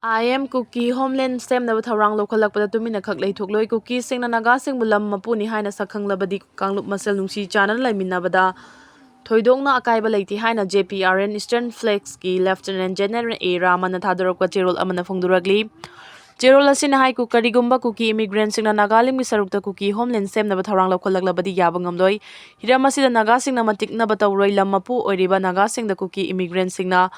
I am Kuki Homeland Stemnaba Tharang Lokalakpada Tumina Kaklay Tukloi Kuki Sing Naga Sing Bulam Mapuni Haina Sakang Labadi Kanglup Masel Nungsi Channel Laminabada Thoidongna Akaiba Lati Haina JPRN Eastern Flex Ki Lieutenant General A Ramana Thadarokwa Cherol Amana Fongduragli Cherol Asina Hai Kukarigumba Kuki immigrants Sing Nagalim Sarukta Kuki Homeland Stemnaba Tharang Lokalaklabadi Yabangamdoi Hiramasi the Naga Sing Namatik Nabatawroi Lamapu Oriba Naga Sing the Kuki immigrants Sing na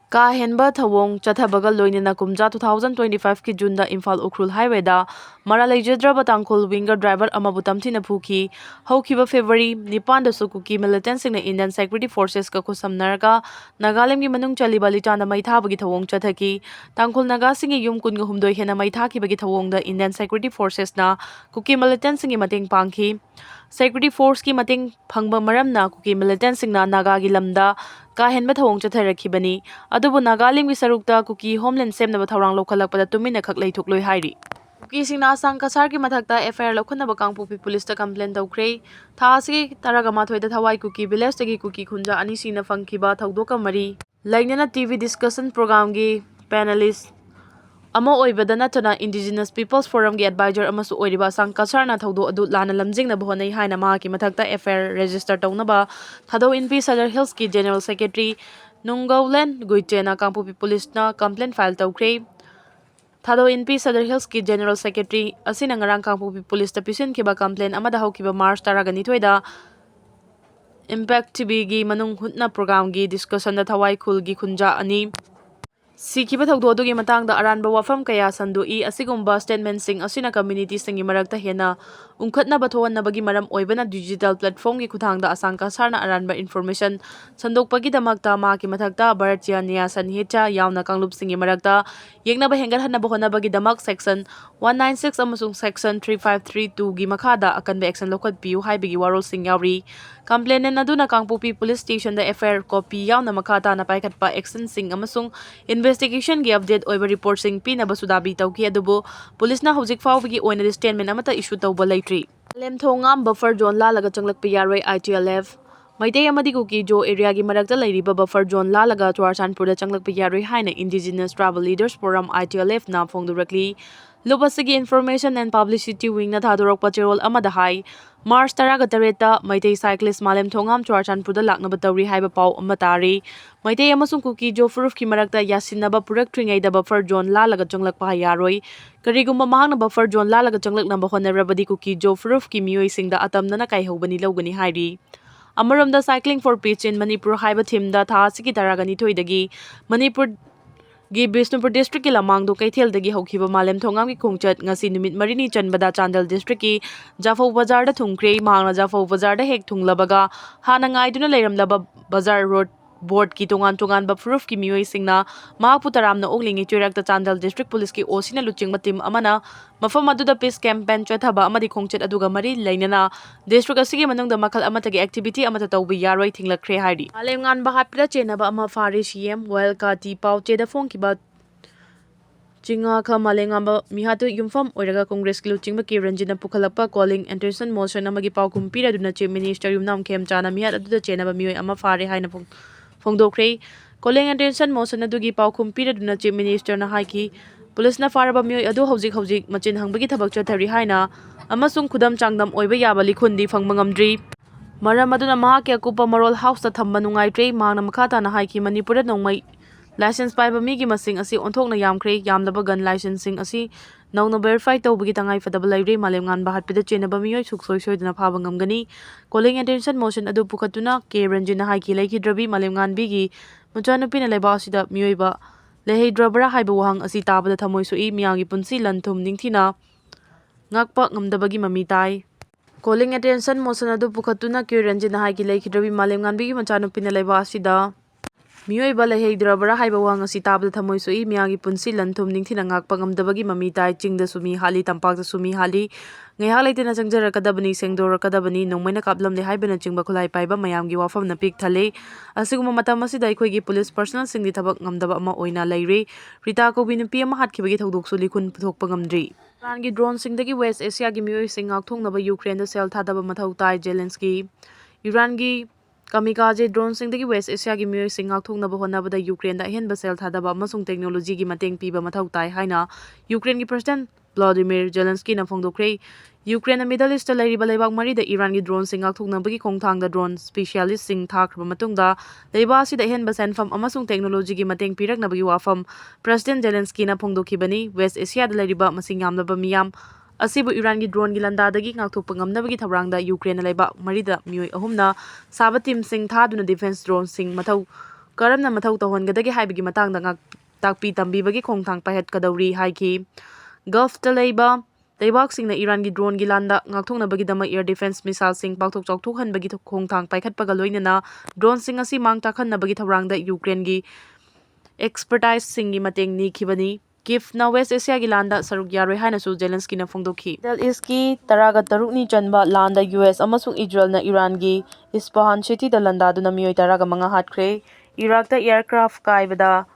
Ka henba thawong chathabaga loinena kumja 2025 ki June da Imphal Ukhrul Highway da mara leijadraba tangkhul winger driver amabu tamthina phuki haukiba February 9 da sukuki militant singna Indian Security Forces ka khusamnarga Nagaland gi manung chaliba litana mai thabagi thawong chathaki tangkhul naga singi yum kun humdoi hena mai thaki bagi thawong da Indian Security Forces na kuki militant singi mating pangki Security Force ki mating phangba maramna kuki militant singna naga gi lamda ka henba thawong chatharakibani adubu Nagalim gi sarukta kuki Homeland semnaba thawrang lokhalakpada tumina khaklei thukloi hairi kuki singna asang kasar ki mathakta FIR lokhunaba kangpupi police ta complain tawkhrei tha asi taragama thoida thawai kuki village tagi kuki khunja ani sina fangkiba thawdoka mari lainana TV discussion program gi panelist Amo oibada natana Indigenous Peoples Forum gi advisor amasu oiriba sangkasar na thawdo adu lana lamjing na bohonai haina ma ki mathakta FIR register tawnaba thado inpi Sadar Hills ki General Secretary Nungaulen Guichena Kangpupi Police na complaint file tawkhrei thado inpi Sadar Hills ki General Secretary asina ngarang Kangpupi Police ta pisin kiba complaint amada haukiba March taragani thoida Impact TV gi manung hutna program gi discussion da thawai khul gi khunja ani Sikiba thawdo adugi matangda Aroiba Wafam kaya sandui asigumba statement sing asina community singi marakta hena ungkhatna bathoan nabagi maram oibana digital platform gi khuthangda asangka sarna Aroiba information sandokpagi damakta ma ki mathakta Bharatiya Nya Sanhita yauna kanglup singi marakta yengnaba hengar hanna bohona bagi damak section 196 amasung section 3532 gi makhada Akanba action lokhat piu haibigi warol sing yauri complainant aduna Kangpupi police station da FIR copy yauna makhata na paikhatpa action sing amasung investigation gi update oiba report sing pina basudabi tawki adubu police na hojik fawbigi oina statement amata issue tawba laitri lemthongam buffer zone lalaga changlakpa yaroi ITLF Meitei amadi Kuki Jo area gi marakta lairiba buffer zone lalaga Churachandpur da changlakpa yaroi haina Indigenous Tribal Leaders Forum ITLF na phongdurakli Lubasigi Information and Publicity Wing na thadorokpa cherol amada hai March taraga tareta Meitei cyclist Malem Thongam Churachandpur da laknaba tawri haiba paw amatari Meitei amasung Kuki Jo Furuf ki marakta yasinaba purakthringai da buffer zone lalaga changlakpa yaroi karigumba mahangna buffer zone lalaga changlaknaba honorabadi Kuki Jo Furuf ki Meitei singda atamnana kaihobani lawgani hairi Amaramda cycling for peace in Manipur haiba thimda tha siki taragani thoidagi Manipur gi Bishnupur district ki lamang do kaithel dagi hokhiba Malem Thongam ki khungchat ngasi numit marini chanbada Chandel district ki Jafau bazar da thungkrei mahangna Jafau bazar da hek thunglabaga hana ngai duna leiramlaba bazar road board ki tongan tongan ba proof ki Meitei singna mahapu taramna oglingi churakta Chandel district police ki osina luchingma team amana mafam aduda peace campaign chathaba amadi khongchat aduga mari lainana district asigi manungda makhal amatagi activity amata tawbi yaroi thinglakre hairi Malem ngan ba hapira chenaba ama fari CM while ka ti pau che da phone ki ba Chinga kha malengamba mihatu yumfam oiraga Congress ki luchingba ki Ranjina pukhalakpa calling attention motion amagi pau kumpira duna chief minister yumnam khem chana mihat aduda chenaba Meitei ama fare haina phongdokhrei calling attention motion adugi pau kumpira duna chief minister na haiki police na faraba Meitei adu hojik machin hangbagi thabak chathari haina amasung khudam changdam oiba yaba likhundi phangmangamdri maram aduna mahaki akupa marol house ta thamba nungaitre mangna makhata na haiki Manipur nongmai license paiba migi masing asi onthokna yamkhre yamdaba gun licensing asi nauna verify tawbagi tangai fadaba laire Malem ngan ba hatpida chenaba Meitei suksoi soidana phaba ngamgani calling attention motion adu pukhatuna ke Ranjina haiki laikhidrabi Malem ngan bigi machanupina leba asida Meitei ba lehedrabra haiba wahang asi tabada thamoi sui miyagi punsi lanthum ningthina ngakpa ngamdabagi mami tai calling attention motion adu pukhatuna ke Ranjina haiki laikhidrabi Malem ngan bigi machanupina leba asida Meitei ba lehedrabra haiba wahang asi tabada thamoi sui miyagi punsi lanthum ningthina ngakpa ngamdabagi mami tai chingda sumi hali tampakta sumi hali ngaiha leitena changjarakadabani sengdorakadabani nongmaina kaplamle haibana chingba khulai paiba mayamgi wafam na pik thale asiguma matam asida aikoigi police personnel singdi thabak ngamdaba ama oina leire Rita Kobi nupi ama hatkibagi thodok sulikhun puthokpa ngamdri Irangi drone singdagi West Asia gi Meitei sing ngakthongnaba Ukraine da sel thadaba mathau tai Zelensky Irangi Kamikaze drone-singdagi West Asiagi mioyosing ngakthoknaba hotnabada Ukraine-da ahenba sel thadaba amasung technology-gi mateng piba mathau tai haina Ukraine-gi President Volodymyr Zelensky-na phongdokre. Ukraine-na Middle East-ta leiriba leibak marida Iran-gi drone-sing ngakthoknabagi khongthangda drone specialist-sing thakraba matungda leiba asida ahenba senfam amasung technology-gi mateng piraknabagi wafam President Zelensky-na phongdokhibani. West Asia-da leiriba masing yamlaba miyam asibu Iran-gi drone-gi landadagi ngakthokpa ngamnabagi thabrangda Ukraine-na leibak marida mioi ahumna saba team-sing thaduna defense drone-sing mathau karamna mathau tahongadagi haibagi matangda takpi tambibagi khongthang pahetkadauri haiki. Gulf-ta leiba leibak-singna Iran-gi drone-gi landa ngakthoknabagidama air defense missile-sing pakthok chawthokhanbagi khongthang paikhatpaga loinana drone-sing asi mang takhannabagi thabrangda Ukraine-gi expertise-singgi mateng nikhibani. Kiev-na West Asia-gi landa saruk yaroi hainasu Zelensky-na phongdokhi. Middle East-gi 13ni chanba landa US amasung Israel-na Iran-gi Isfahan city-da landaduna mioi 15 hatkre. Iraq-ta aircraft kaibada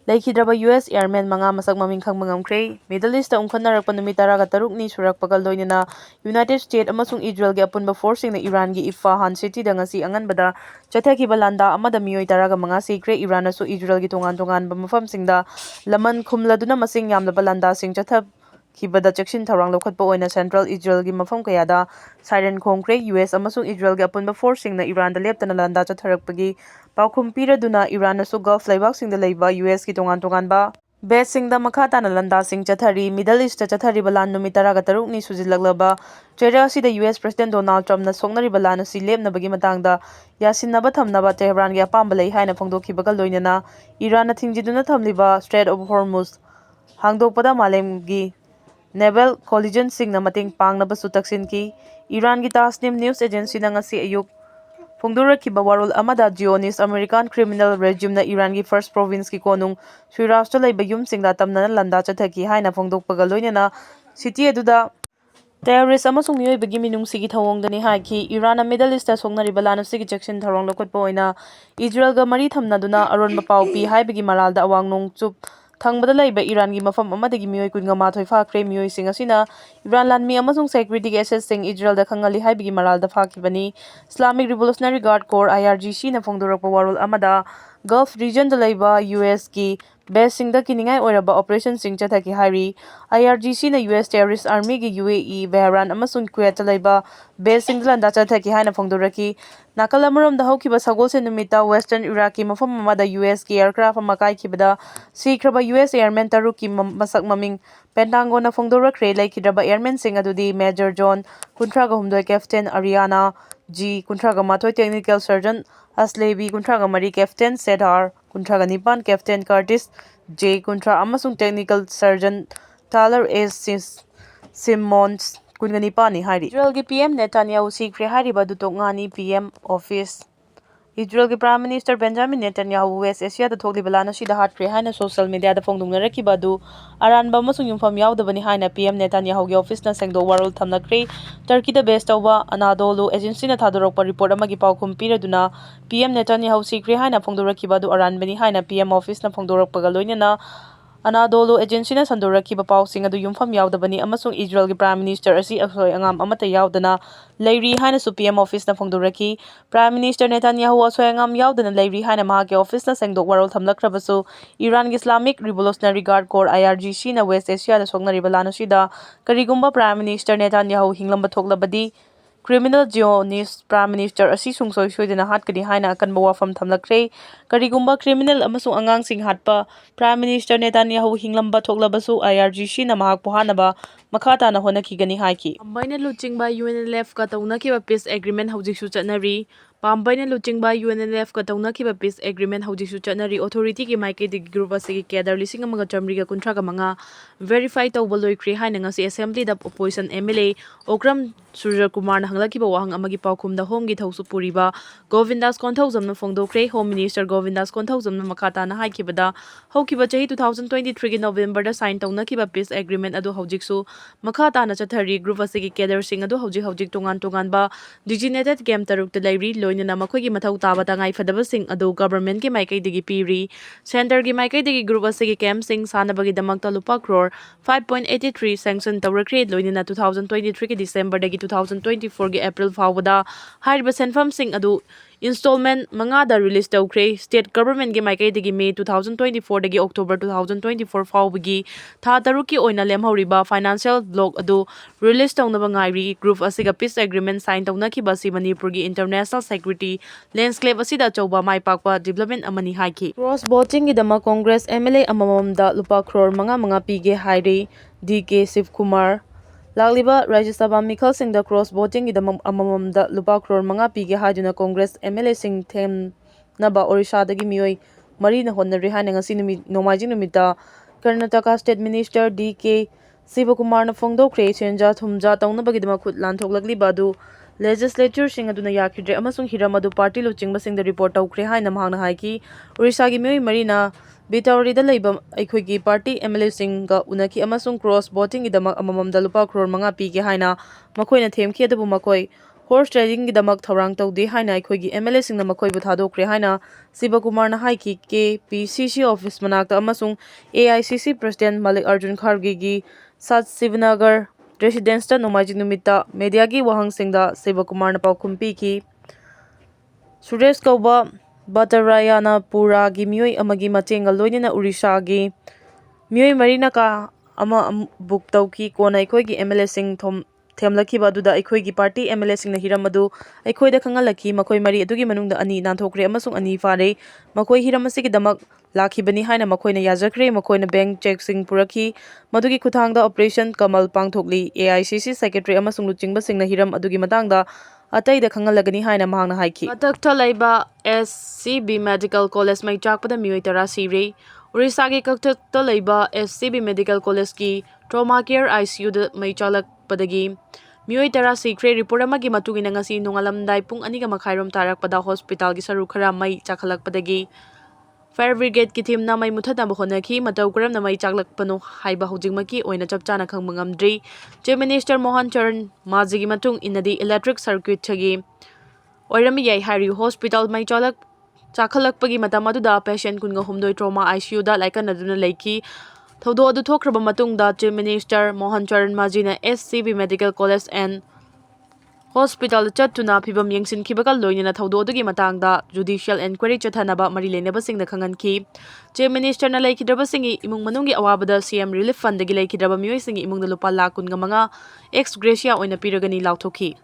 leikidraba US airmen manga masak maming khangba ngamkre. Middle East-ta umkhannarakpa numit 13ni surakpaga loinana United States amasung Israel-gi apunba force-singna Iran-gi Isfahan city-da ngasi anganbada chathakhiba landa amada mioi 15 sikre. Iran-nasu Israel-gi tongan-tonganba mafamsingda laman khumladuna masing yamlaba landa-sing chathakibada chekshin tharang lokhatpa oina Central Israel-gi mafam kayada siren khongkre. US amasung Israel-gi apunba force-singna Iran-da leptana landa chatharakpagi paukhum piraduna Iran-nasu Gulf leibak-singda leiba US-gi tongan-tonganba base-singda makha tana landa-sing chathari. Middle East-ta chathariba lan numit 13ni sujilaklaba trade asida US President Donald Trump-na soknariba lan asi lepnabagi matangda yasinnaba thamnaba Tehran-gi apamba lei haina phongdokhibaga loinana Iran-na thingjiduna thamliba Strait of Hormuz hangdokpada malemgi naval collision-singna mateng pangnabasu taksinki. Iran-gi Tasnim news agency-na ngasi ayuk phongdorakhiba warol amada Zionist American criminal regime-na Iran-gi first province-gi konung Shiraz-ta leiba yumsingda tamnana landa chathaki haina phongdokpaga loinana city aduda terrorist amasung mioibagi minungsigi thawongdani haiki. Iran-na Middle East-ta soknariba lan asigi chekshin tharong lokhatpa oina Israel-ga mari thamnaduna aronba pau pi haibagi maralda awang nongchup thangbada leiba Iran-gi mafam amadagi mioi 12 phakre. Mioising asina Iran lanmi amasung security assets-sing Israel-da khangali haibagi maralda phakibani. Islamic Revolutionary Guard Corps IRGC-na phongdorakpa warol amada Gulf region-da leiba US-gi base-singda kiningai oiraba operation-sing chathaki hairi. IRGC-na US Terrorist Army-gi UAE, Bahrain amasung Kuwait-ta leiba base-singda landa chathaki haina phongdoraki. Nakal amaromda haukiba sagolse numita Western Iraq-ki mafam amada US-gi aircraft ama kaikhibada sikraba US airmen 6 masak maming Pentagon-na phongdorakre. Leikidraba airmen-sing adudi Major John 38 Captain Ariana G 38 Technical Sergeant Aslebi 38 Captain Sedar 39 Captain Curtis J amasung Technical Sergeant Tyler S Simmons 19 hairi. Israel-gi PM Netanyahu sikre hariba dutok ngani PM office. Israel-gi Prime Minister Benjamin Netanyahu West Asia-da thokliba lan asida hatkre haina social media-da phongdongnarakhiba adu aranba amasung yumfam yaudabani haina PM Netanyahu-gi office-na sengdok warol thamnakre. Turkey-da base tauba Anadolu agency-na thadorakpa report amagi paukhum piraduna PM Netanyahu sikre haina phongdorakhiba adu aranbani haina PM office-na phongdorakpaga loinana Anadolu agency-na sandorakhiba pausing adu yumfam yaudabani amasung Israel-gi Prime Minister asi asoi angam amata yaudana leiri haina su PM office-na phongdoraki. Prime Minister Netanyahu asoi angam yaudana leiri haina mahaki office-na sengdok warol thamlakrabasu Iran-gi Islamic Revolutionary Guard Corps IRGC-na West Asia-da soknariba lan asida karigumba Prime Minister Netanyahu hinglamba thoklabadi criminal Zionist Prime Minister asi sungsoi soidana hatkani haina Akanba wafam thamlakre. Karigumba criminal amasung angangsing hatpa Prime Minister Netanyahu hinglamba thoklabasu IRGC-na mahakpu hanaba makha tana honakhigani haiki. Pambaina luchingba UNLF ka tawnakiba peace agreement hawjiksu chatnari. Pambaina luchingba UNLF ka tawnakiba peace agreement hawjiksu chatnari. Authority ki maikedi group asigi kedar 1935 verify tawba loikre haina ngasi assembly da opposition MLA Okram Surya Kumar na hanglakiba wahang amagi paukhumda home gi thausu puriba Govindas Konthaujamna phongdokre. Home Minister Govindas Konthaujamna makata na haikibada haukiba chahi 2023 gi November da sign tawnakiba peace agreement adu hawjiksu makha tana chathari. Group asigi kedar sing adu hawjik tongan ba designated camp tarukta leiri loinana makhoi mathau taba tangai fadaba sing adu government ki maikai digi piri. Center gi maikai digi group asigi camp sing sanabagi damakta lupa crore 5.83 sanction tawrakre loinana 2023 ki December dagi 2024 gi April fawada hariba senfam sing adu installment mangada release tawkhre. State government gi maikaidagi May 2024 dagi October 2024 fawbagi tha taruki oina lemhoriba financial block adu release tawnaba ngairi. Group asiga peace agreement sign tawnakiba si Manipur gi international security landscape asida chawba maipakpa development amani haiki. Cross voting gi dama Congress MLA amamamda lupa crore manga pige hairi. DK Shivkumar Lagliba Rajya Sabha Mikhal Singh da cross voting gi dama amamamda lupa crore manga pige haiduna Congress MLA Singh them naba Orissa dagi Meitei mari na honnari haina ngasi numit Nomaijing numita Karnataka State Minister DK Shivkumar na phongdokre chenja thumja tawnabagi dama khut lanthoklagli badu legislature sing aduna yakidre amasung hiram adu party luchingba sing da report tawkhre haina mahangna haiki. Orissa gi Meitei mari na Bitauri da leiba aikhoigi party MLA singa unaki amasung cross voting gi damak amamamda lupa crore manga pige haina makoina themki adabu makoi horse trading gi damak thorang tawde haina aikhoigi MLA singna makoi bu thadokre haina Shivkumar na haiki KPCC office manakta amasung AICC president Malik Arjun Kharge gi Sat Shivnagar residence ta Nomaijing numita media gi wahang singda Shivkumar na paukhum piki. Suresh Kauba Batarayana Pura gi Meitei amagi matenga loinina Orissa gi Meitei marina ka ama book tawki kona aikhoigi MLA sing themlakiba aduda aikhoigi party MLA sing na hiram adu aikhoida khangalaki makoi mari adugi manungda ani nanthokre amasung ani fare makoi hiram asigi damak lakhibani haina makoina yajakre makoina bank check sing puraki madugi khuthangda operation Kamal pangthokli. AICC secretary amasung luchingba sing na hiram adugi matangda atai da khangalagani haina mahangna haiki. Hatkhre laiba SCB Medical College mai chakpada Meitei tara sire. Orissa gi Hatkhre laiba SCB Medical College ki trauma care ICU da mai chalakpadagi Meitei tara sikre report amagi matugina ngasi nongalamdai pung 2:30 tarakpada hospital gi saru khara mai chakhalakpadagi Fire Brigade ki team na mai muthadaba honaki matau karamna mai chaklakpano haiba hojingmaki oina chapchana khangba ngamdri. Chief Minister Mohan Charan Majigi matung inadi electric circuit chagi oirami yai hari hospital mai chakhalakpagi matam aduda patient kunga humdoi trauma ICU da laikanaduna leiki. Thodo adu thokraba matungda Chief Minister Mohan Charan Majina SCB Medical College and Hospital chatuna phibam yengsinkhibaka loinina thodo adugi matangda judicial inquiry chathanaba mari leinaba singna khanganki. Chief Minister na leikidraba singi imung manungi awabada CM Relief Fund dagi leikidraba Meitei singi imungda lupa lakh 15 ex gratia oina piragani lauthoki.